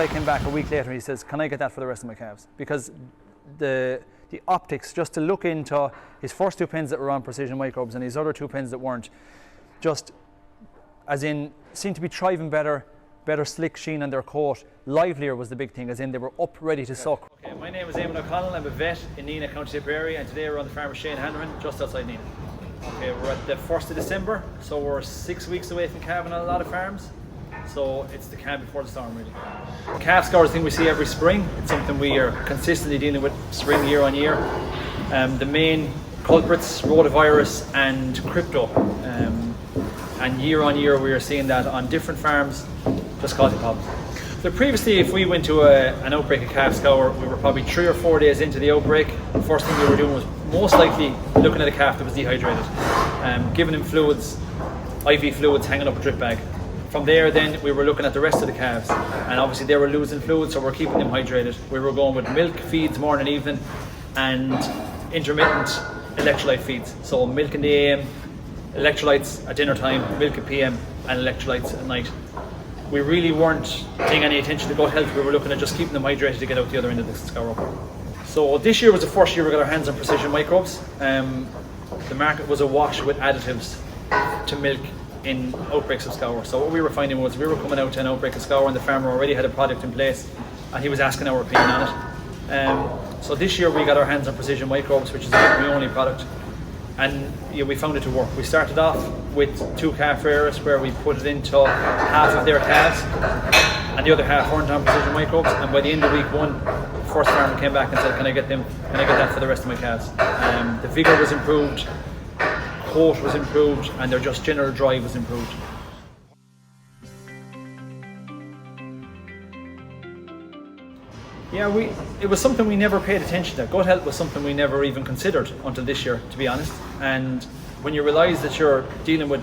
guy came back a week later and he says, can I get that for the rest of my calves? Because the optics, just to look into his first 2 pens that were on Precision Microbes and his other 2 pens that weren't, just as in seemed to be thriving better slick sheen on their coat, livelier was the big thing, as in they were up ready to suck. Okay, my name is Eamon O'Connell, I'm a vet in Nenagh, County Tipperary, and today we're on the farm of Shane Hanrahan, just outside Nenagh. Okay, we're at the 1st of December, so we're 6 weeks away from calving on a lot of farms. So it's the calm before the storm, really. Calf scour is a thing we see every spring. It's something we are consistently dealing with spring year on year. The main culprits, rotavirus and crypto. And year on year we are seeing that on different farms, just causing problems. So previously, if we went to an outbreak of calf scour, we were probably 3 or 4 days into the outbreak. The first thing we were doing was most likely looking at a calf that was dehydrated, giving him fluids, IV fluids, hanging up a drip bag. From there then we were looking at the rest of the calves, and obviously they were losing fluid, so we're keeping them hydrated. We were going with milk feeds morning and evening and intermittent electrolyte feeds. So milk in the AM, electrolytes at dinner time, milk at PM and electrolytes at night. We really weren't paying any attention to gut health, we were looking at just keeping them hydrated to get out the other end of the scour. So this year was the first year we got our hands on Precision Microbes. The market was awash with additives to milk in outbreaks of scour. So what we were finding was we were coming out to an outbreak of scour and the farmer already had a product in place and he was asking our opinion on it. So this year we got our hands on Precision Microbes, which is a veterinary only product, and we found it to work. We started off with 2 calf rearers where we put it into half of their calves and the other half weren't on Precision Microbes, and by the end of week 1 the first farmer came back and said, can I get that for the rest of my calves? The vigour was improved, coat was improved, and their just general drive was improved. Yeah, it was something we never paid attention to. Gut health was something we never even considered until this year, to be honest. And when you realise that you're dealing with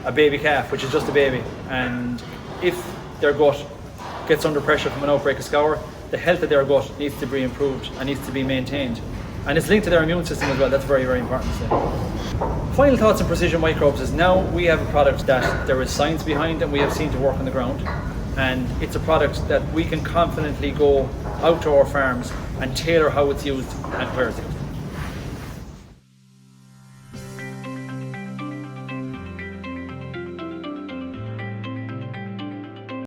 a baby calf, which is just a baby, and if their gut gets under pressure from an outbreak of scour, the health of their gut needs to be improved and needs to be maintained. And it's linked to their immune system as well. That's very, very important to say. Final thoughts on Precision Microbes is now we have a product that there is science behind and we have seen to work on the ground. And it's a product that we can confidently go out to our farms and tailor how it's used and where it's used.